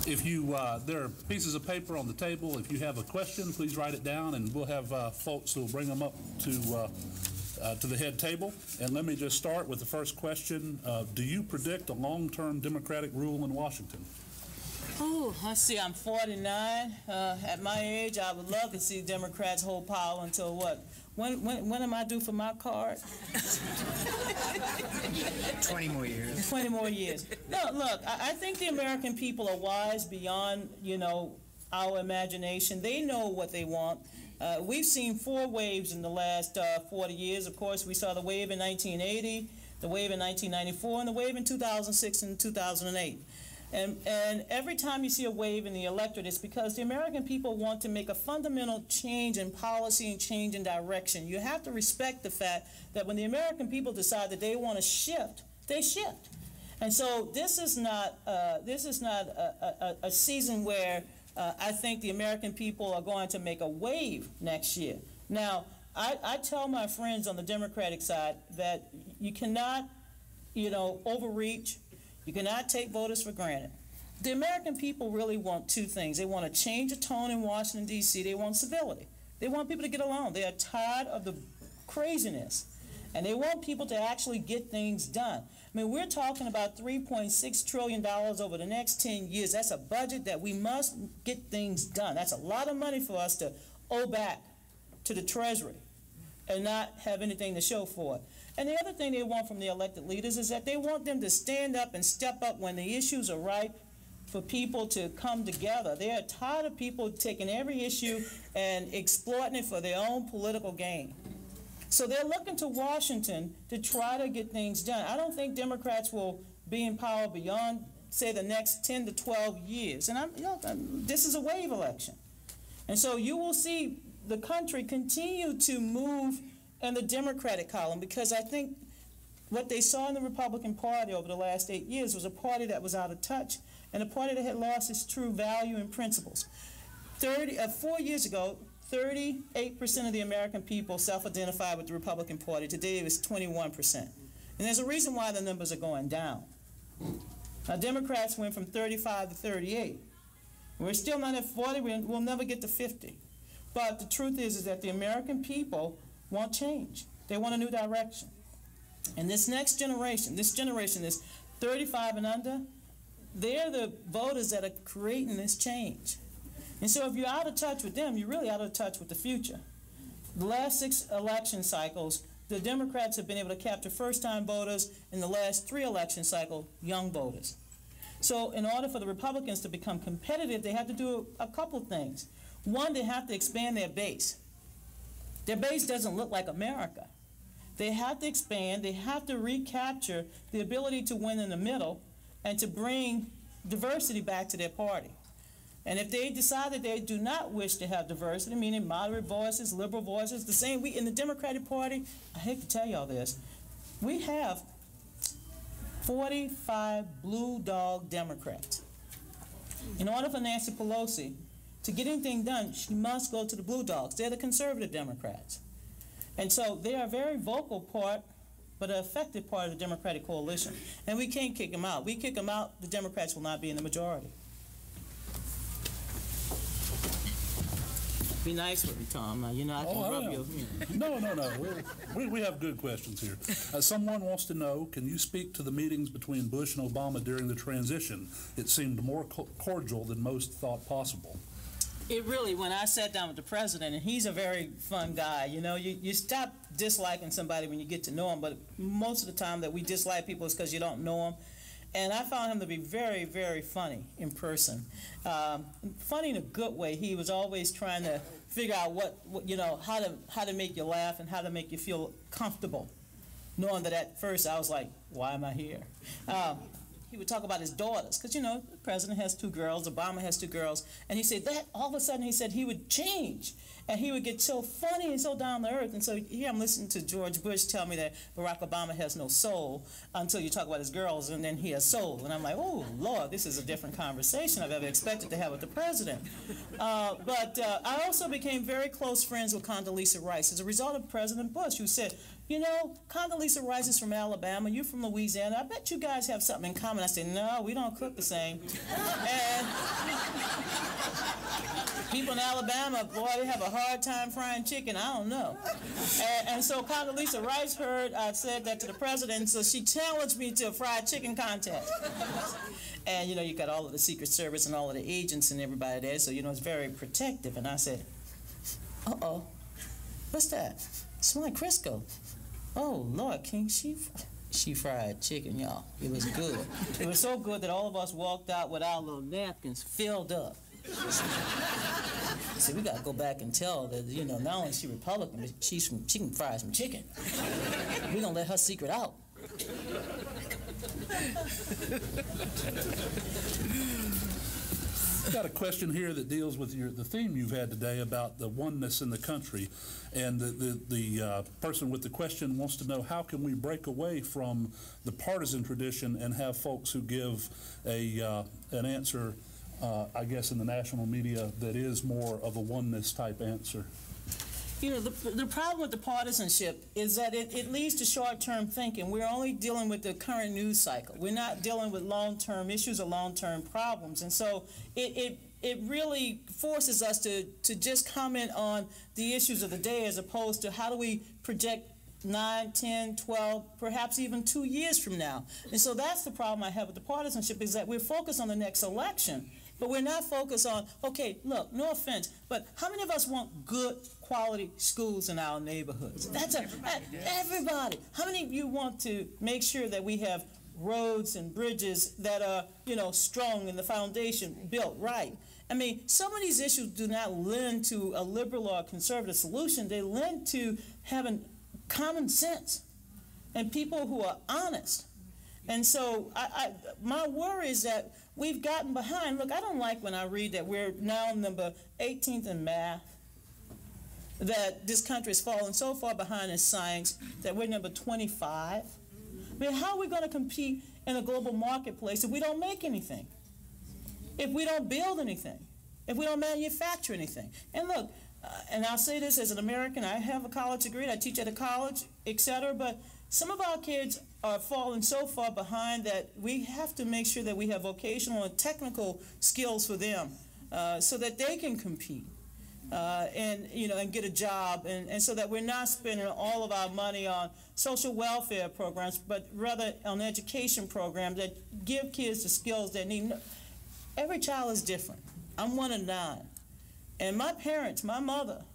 If you, there are pieces of paper on the table. If you have a question, please write it down, and we'll have folks who will bring them up to the head table. And let me just start with the first question. Do you predict a long-term Democratic rule in Washington? Oh, let's see, I'm 49. At my age, I would love to see Democrats hold power until what? When am I due for my card? 20 more years. 20 more years. No, look, I think the American people are wise beyond, you know, our imagination. They know what they want. We've seen 4 waves in the last 40 years. Of course, we saw the wave in 1980, the wave in 1994, and the wave in 2006 and 2008. And every time you see a wave in the electorate, it's because the American people want to make a fundamental change in policy and change in direction. You have to respect the fact that when the American people decide that they want to shift, they shift. And so this is not a season where I think the American people are going to make a wave next year. Now, I tell my friends on the Democratic side that you cannot, you know, overreach. You cannot take voters for granted. The American people really want 2 things. They want to change the tone in Washington, D.C. They want civility. They want people to get along. They are tired of the craziness. And they want people to actually get things done. I mean, we're talking about $3.6 trillion over the next 10 years. That's a budget that we must get things done. That's a lot of money for us to owe back to the Treasury and not have anything to show for it. And the other thing they want from the elected leaders is that they want them to stand up and step up when the issues are ripe for people to come together. They are tired of people taking every issue and exploiting it for their own political gain. So they're looking to Washington to try to get things done. I don't think Democrats will be in power beyond say, the next 10 to 12 years. And this is a wave election. And so you will see the country continue to move in the Democratic column, because I think what they saw in the Republican Party over the last 8 years was a party that was out of touch and a party that had lost its true value and principles. 4 years ago, 38% of the American people self-identified with the Republican Party. Today it was 21%. And there's a reason why the numbers are going down. Now, Democrats went from 35 to 38. We're still not at 40. We'll never get to 50. But the truth is that the American people want change. They want a new direction. And this next generation, this is 35 and under, they're the voters that are creating this change. And so if you're out of touch with them, you're really out of touch with the future. The last 6 election cycles, the Democrats have been able to capture first-time voters. In the last 3 election cycles, young voters. So in order for the Republicans to become competitive, they have to do a couple of things. One, they have to expand their base. Their base doesn't look like America. They have to expand. They have to recapture the ability to win in the middle and to bring diversity back to their party. And if they decide that they do not wish to have diversity, meaning moderate voices, liberal voices, the same, in the Democratic Party, I hate to tell y'all this, we have 45 blue dog Democrats. In order for Nancy Pelosi to get anything done, she must go to the blue dogs. They're the conservative Democrats. And so they are a very vocal part, but an effective part of the Democratic coalition. And we can't kick them out. We kick them out, the Democrats will not be in the majority. Be nice with me, Tom. Now, you know I can rub you. No. We have good questions here. Someone wants to know, can you speak to the meetings between Bush and Obama during the transition? It seemed more cordial than most thought possible. It really, when I sat down with the president, and he's a very fun guy, you know, you stop disliking somebody when you get to know him, but most of the time that we dislike people is because you don't know them. And I found him to be very, very funny in person. Funny in a good way. He was always trying to figure out what you know, how to make you laugh and how to make you feel comfortable, knowing that at first I was like, why am I here? He would talk about his daughters, because, you know, the president has 2 girls, Obama has 2 girls, and he said that all of a sudden he said he would change, and he would get so funny and so down to earth. And so here I'm listening to George Bush tell me that Barack Obama has no soul until you talk about his girls, and then he has soul. And I'm like, oh, Lord, this is a different conversation I've ever expected to have with the president. But I also became very close friends with Condoleezza Rice as a result of President Bush, who said, you know, Condoleezza Rice is from Alabama, you're from Louisiana, I bet you guys have something in common. I said, no, we don't cook the same. And people in Alabama, boy, they have a hard time frying chicken, I don't know. And so Condoleezza Rice heard I said that to the president, so she challenged me to a fried chicken contest. And, you know, you got all of the Secret Service and all of the agents and everybody there, so, you know, it's very protective. And I said, uh-oh, what's that? It smells like Crisco. Oh, Lord, King, she fried chicken, y'all. It was good. It was so good that all of us walked out with our little napkins filled up. I said, we got to go back and tell that, you know, not only is she Republican, but she can fry some chicken. We're going to let her secret out. I've got a question here that deals with the theme you've had today about the oneness in the country. And the person with the question wants to know, how can we break away from the partisan tradition and have folks who give an answer, I guess, in the national media that is more of a oneness type answer? You know, the problem with the partisanship is that it leads to short-term thinking. We're only dealing with the current news cycle. We're not dealing with long-term issues or long-term problems. And so it really forces us to just comment on the issues of the day as opposed to how do we project 9, 10, 12, perhaps even 2 years from now. And so that's the problem I have with the partisanship, is that we're focused on the next election, but we're not focused on, okay, look, no offense, but how many of us want good quality schools in our neighborhoods? That's everybody. How many of you want to make sure that we have roads and bridges that are, you know, strong and the foundation built right? I mean, some of these issues do not lend to a liberal or a conservative solution. They lend to having common sense and people who are honest. And so my worry is that we've gotten behind. Look, I don't like when I read that we're now number 18th in math, that this country has fallen so far behind in science that we're number 25. I mean, how are we going to compete in a global marketplace if we don't make anything, if we don't build anything, if we don't manufacture anything? And look, and I'll say this as an American, I have a college degree, I teach at a college, etc., but some of our kids are falling so far behind that we have to make sure that we have vocational and technical skills for them so that they can compete. And get a job, and so that we're not spending all of our money on social welfare programs, but rather on education programs that give kids the skills they need. Every child is different. I'm 1 of 9, and my parents, my mother,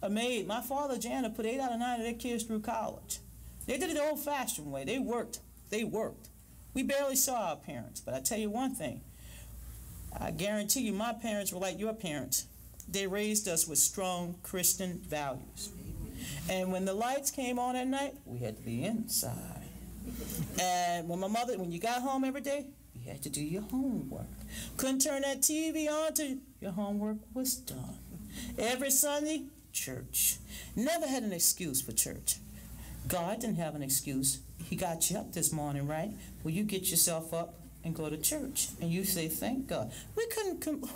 a maid, my father, Jana, put 8 out of 9 of their kids through college. They did it the old-fashioned way. They worked. They worked. We barely saw our parents, but I tell you one thing. I guarantee you, my parents were like your parents. They raised us with strong Christian values. And when the lights came on at night, we had to be inside. And when you got home every day, you had to do your homework. Couldn't turn that TV on till your homework was done. Every Sunday, church. Never had an excuse for church. God didn't have an excuse. He got you up this morning, right? Well, you get yourself up and go to church. And you say, thank God. We couldn't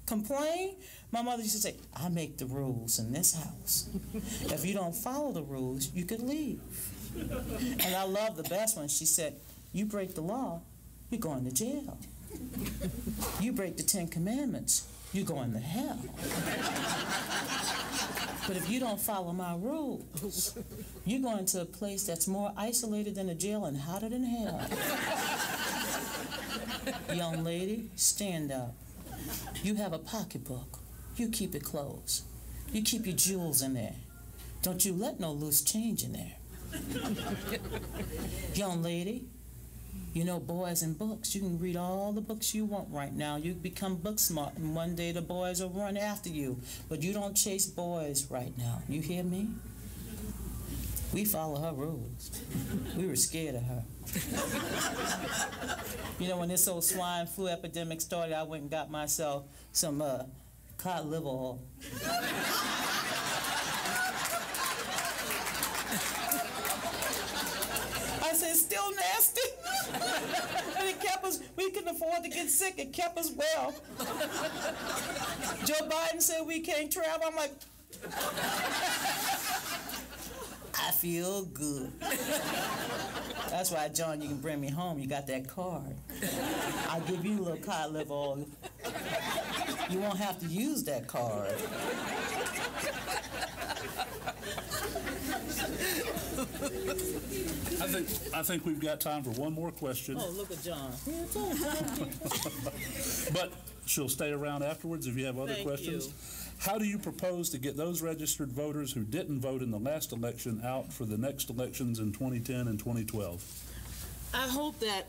complain. My mother used to say, I make the rules in this house. If you don't follow the rules, you could leave. And I love the best one. She said, you break the law, you're going to jail. You break the 10 Commandments, you're going to hell. But if you don't follow my rules, you're going to a place that's more isolated than a jail and hotter than hell. Young lady, stand up. You have a pocketbook. You keep it closed. You keep your jewels in there. Don't you let no loose change in there. Young lady, you know boys and books. You can read all the books you want right now. You become book smart, and one day the boys will run after you. But you don't chase boys right now. You hear me? We follow her rules. We were scared of her. You know, when this old swine flu epidemic started, I went and got myself some cod liver oil. I said, it's still nasty. And it kept us, we couldn't afford to get sick. It kept us well. Joe Biden said we can't travel. I'm like, I feel good. That's why, John, you can bring me home. You got that card. I'll give you a little cod liver oil. You won't have to use that card. I think we've got time for one more question. Oh, look at John. But she'll stay around afterwards if you have other questions. How do you propose to get those registered voters who didn't vote in the last election out for the next elections in 2010 and 2012? I hope that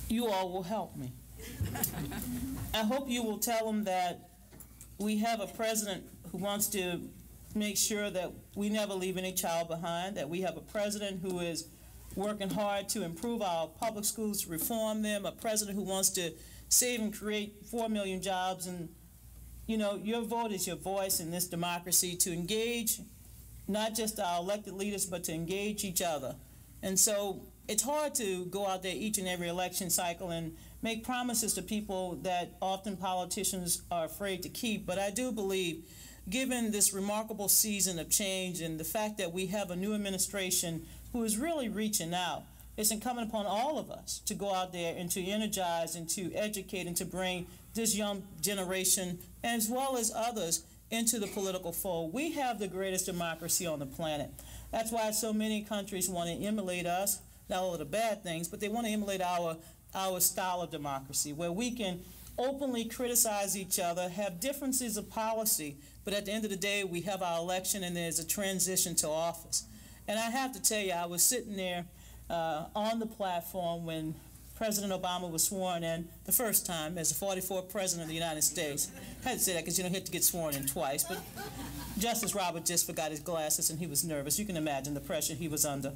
you all will help me. I hope you will tell them that we have a president who wants to make sure that we never leave any child behind, that we have a president who is working hard to improve our public schools, to reform them, a president who wants to save and create 4 million jobs. And you know, your vote is your voice in this democracy, to engage not just our elected leaders, but to engage each other. And so it's hard to go out there each and every election cycle and make promises to people that often politicians are afraid to keep. But I do believe, given this remarkable season of change and the fact that we have a new administration who is really reaching out, it's incumbent upon all of us to go out there and to energize and to educate and to bring this young generation, as well as others, into the political fold. We have the greatest democracy on the planet. That's why so many countries want to emulate us, not all of the bad things, but they want to emulate our style of democracy, where we can openly criticize each other, have differences of policy, but at the end of the day, we have our election and there's a transition to office. And I have to tell you, I was sitting there on the platform when President Obama was sworn in the first time as the 44th President of the United States. I had to say that because you don't have to get sworn in twice, but Justice Robert just forgot his glasses and he was nervous. You can imagine the pressure he was under.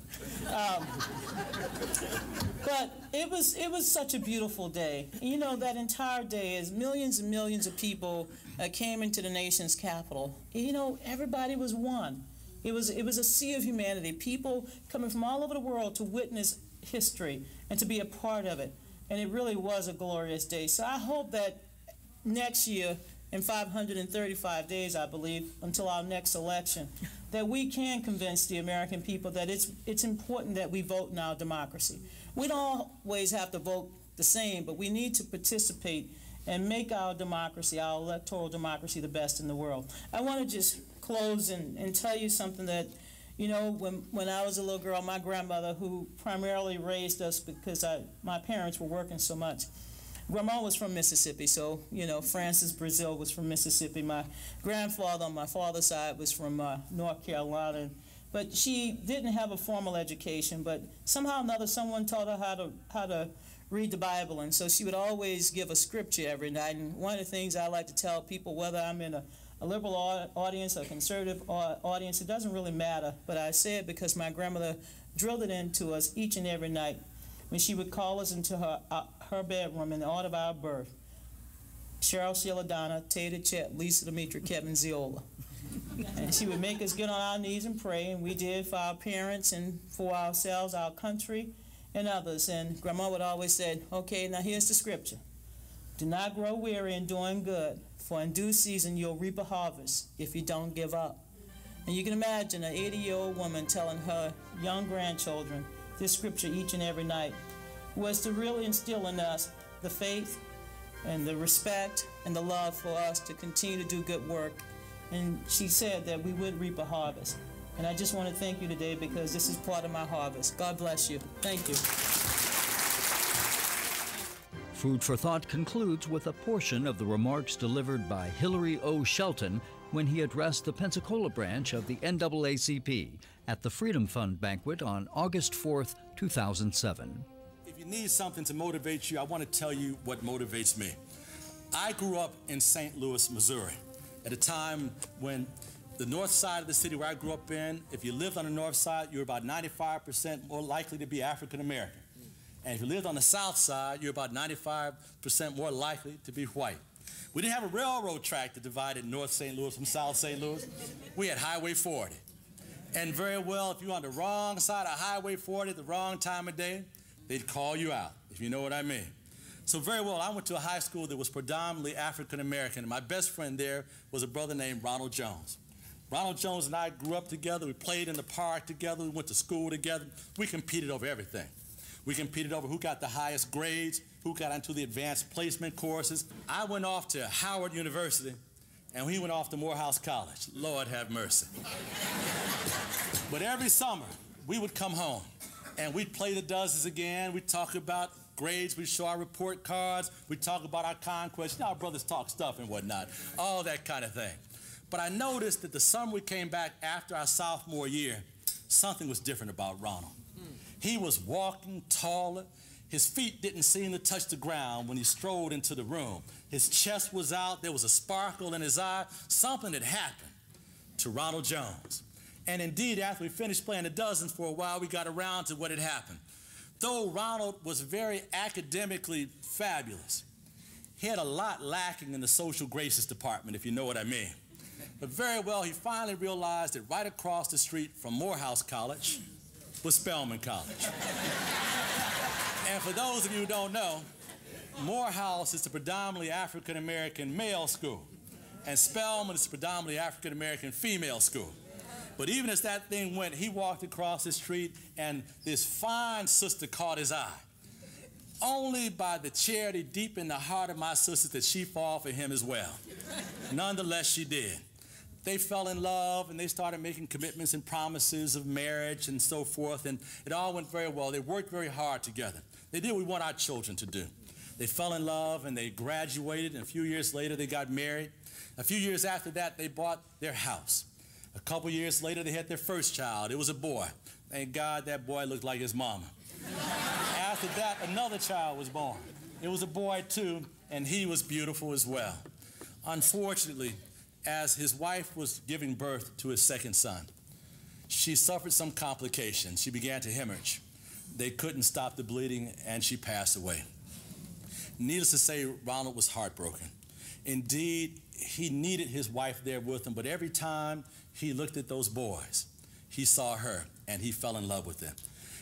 But it was such a beautiful day. You know, that entire day, as millions and millions of people came into the nation's capital, you know, everybody was one. It was a sea of humanity, people coming from all over the world to witness history and to be a part of it. And it really was a glorious day. So I hope that next year, in 535 days, I believe, until our next election, that we can convince the American people that it's important that we vote in our democracy. We don't always have to vote the same, but we need to participate and make our democracy, our electoral democracy, the best in the world. I want to just close and tell you something that, you know, when I was a little girl, my grandmother, who primarily raised us because my parents were working so much, Grandma was from Mississippi, so, you know, Frances Brazile was from Mississippi. My grandfather on my father's side was from North Carolina. But she didn't have a formal education, but somehow or another someone taught her how to read the Bible, and so she would always give a scripture every night. And one of the things I like to tell people, whether I'm in a liberal audience or a conservative audience, it doesn't really matter, but I say it because my grandmother drilled it into us each and every night when she would call us into her bedroom in the order of our birth: Cheryl, Sheila, Donna, Tater, Chet, Lisa, Demetri, Kevin, Ziola. And she would make us get on our knees and pray, and we did for our parents and for ourselves, our country, and others. And Grandma would always say, okay, now here's the scripture: do not grow weary in doing good, for in due season you'll reap a harvest if you don't give up. And you can imagine an 80-year-old woman telling her young grandchildren this scripture each and every night was to really instill in us the faith and the respect and the love for us to continue to do good work. And she said that we would reap a harvest. And I just want to thank you today because this is part of my harvest. God bless you. Thank you. Food for Thought concludes with a portion of the remarks delivered by Hilary O. Shelton when he addressed the Pensacola branch of the NAACP at the Freedom Fund banquet on August 4th, 2007. If you need something to motivate you, I want to tell you what motivates me. I grew up in St. Louis, Missouri, at a time when the north side of the city where I grew up in, if you lived on the north side, you were about 95% more likely to be African American. And if you lived on the south side, you're about 95% more likely to be white. We didn't have a railroad track that divided North St. Louis from South St. Louis. We had Highway 40. And very well, if you were on the wrong side of Highway 40 at the wrong time of day, they'd call you out, if you know what I mean. So very well, I went to a high school that was predominantly African American, and my best friend there was a brother named Ronald Jones. Ronald Jones and I grew up together. We played in the park together. We went to school together. We competed over everything. We competed over who got the highest grades, who got into the advanced placement courses. I went off to Howard University, and he went off to Morehouse College. Lord have mercy. But every summer, we would come home, and we'd play the dozens again. We'd talk about grades. We'd show our report cards. We'd talk about our conquests. You know, our brothers talk stuff and whatnot, all that kind of thing. But I noticed that the summer we came back after our sophomore year, something was different about Ronald. He was walking taller. His feet didn't seem to touch the ground when he strolled into the room. His chest was out. There was a sparkle in his eye. Something had happened to Ronald Jones. And indeed, after we finished playing the dozens for a while, we got around to what had happened. Though Ronald was very academically fabulous, he had a lot lacking in the social graces department, if you know what I mean. But very well, he finally realized that right across the street from Morehouse College was Spelman College. And for those of you who don't know, Morehouse is the predominantly African-American male school, and Spelman is the predominantly African-American female school. But even as that thing went, he walked across the street, and this fine sister caught his eye. Only by the charity deep in the heart of my sister did she fall for him as well. Nonetheless, she did. They fell in love, and they started making commitments and promises of marriage and so forth, and it all went very well. They worked very hard together. They did what we want our children to do. They fell in love, and they graduated, and a few years later, they got married. A few years after that, they bought their house. A couple years later, they had their first child. It was a boy. Thank God that boy looked like his mama. After that, another child was born. It was a boy too, and he was beautiful as well. Unfortunately, as his wife was giving birth to his second son, she suffered some complications. She began to hemorrhage. They couldn't stop the bleeding, and she passed away. Needless to say, Ronald was heartbroken. Indeed, he needed his wife there with him, but every time he looked at those boys, he saw her, and he fell in love with them.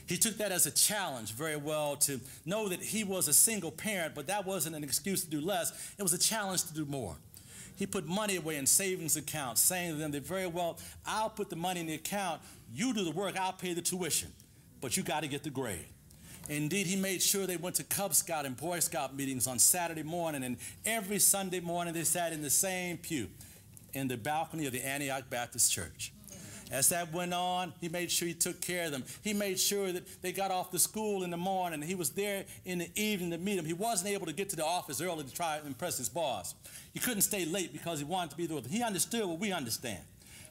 He took that as a challenge very well to know that he was a single parent, but that wasn't an excuse to do less. It was a challenge to do more. He put money away in savings accounts, saying to them that very well, I'll put the money in the account, you do the work, I'll pay the tuition, but you got to get the grade. Indeed, he made sure they went to Cub Scout and Boy Scout meetings on Saturday morning, and every Sunday morning they sat in the same pew in the balcony of the Antioch Baptist Church. As that went on, he made sure he took care of them. He made sure that they got off to school in the morning. He was there in the evening to meet them. He wasn't able to get to the office early to try to impress his boss. He couldn't stay late because he wanted to be there with them. He understood what we understand.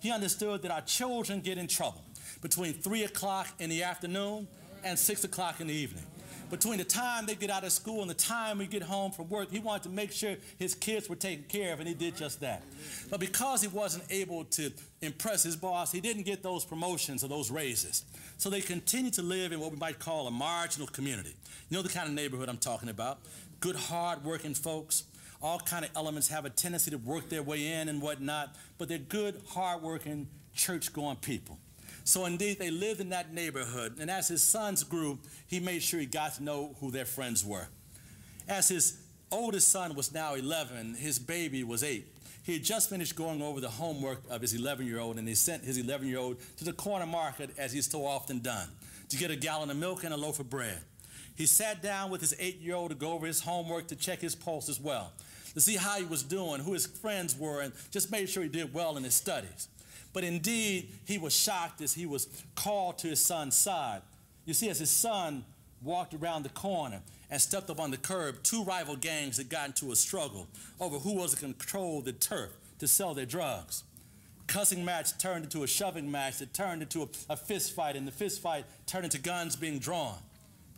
He understood that our children get in trouble between 3 o'clock in the afternoon and 6 o'clock in the evening. Between the time they get out of school and the time we get home from work, he wanted to make sure his kids were taken care of, and he did just that. But because he wasn't able to impress his boss, he didn't get those promotions or those raises. So they continued to live in what we might call a marginal community. You know the kind of neighborhood I'm talking about. Good, hard-working folks. All kind of elements have a tendency to work their way in and whatnot, but they're good, hard-working, church-going people. So indeed, they lived in that neighborhood, and as his sons grew, he made sure he got to know who their friends were. As his oldest son was now 11, his baby was 8. He had just finished going over the homework of his 11-year-old, and he sent his 11-year-old to the corner market, as he's so often done, to get a gallon of milk and a loaf of bread. He sat down with his 8-year-old to go over his homework, to check his pulse as well, to see how he was doing, who his friends were, and just made sure he did well in his studies. But indeed, he was shocked as he was called to his son's side. You see, as his son walked around the corner and stepped up on the curb, 2 rival gangs had gotten into a struggle over who was to control the turf to sell their drugs. Cussing match turned into a shoving match that turned into a fist fight, and the fist fight turned into guns being drawn,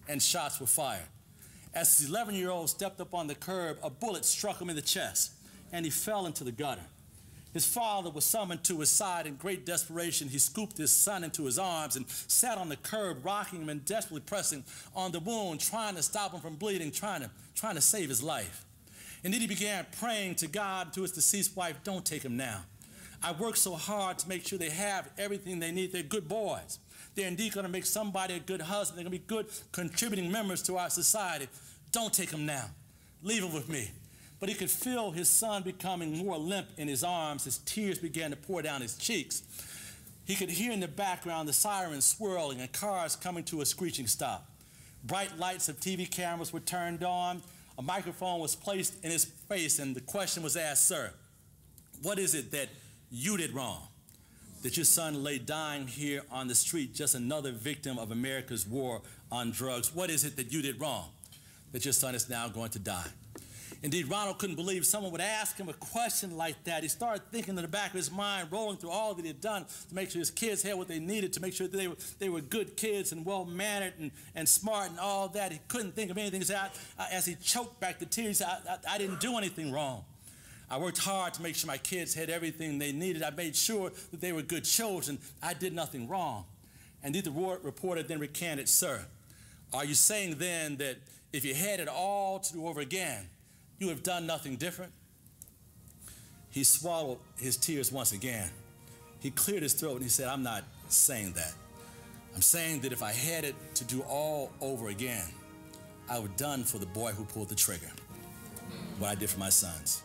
and shots were fired. As his 11-year-old stepped up on the curb, a bullet struck him in the chest, and he fell into the gutter. His father was summoned to his side. In great desperation, he scooped his son into his arms and sat on the curb, rocking him and desperately pressing on the wound, trying to stop him from bleeding, trying to save his life. Indeed, he began praying to God, to his deceased wife, don't take him now. I worked so hard to make sure they have everything they need. They're good boys. They're indeed going to make somebody a good husband. They're going to be good contributing members to our society. Don't take him now. Leave him with me. But he could feel his son becoming more limp in his arms. His tears began to pour down his cheeks. He could hear in the background the sirens swirling and cars coming to a screeching stop. Bright lights of TV cameras were turned on. A microphone was placed in his face, and the question was asked, sir, what is it that you did wrong? That your son lay dying here on the street, just another victim of America's war on drugs? What is it that you did wrong? That your son is now going to die? Indeed, Ronald couldn't believe someone would ask him a question like that. He started thinking in the back of his mind, rolling through all that he had done to make sure his kids had what they needed, to make sure that they were good kids and well-mannered and smart and all that. He couldn't think of anything. He said, as he choked back the tears, he said, I didn't do anything wrong. I worked hard to make sure my kids had everything they needed. I made sure that they were good children. I did nothing wrong. And the reporter then recanted, sir, are you saying then that if you had it all to do over again, you have done nothing different? He swallowed his tears once again. He cleared his throat and he said, I'm not saying that. I'm saying that if I had it to do all over again, I would have done for the boy who pulled the trigger what I did for my sons.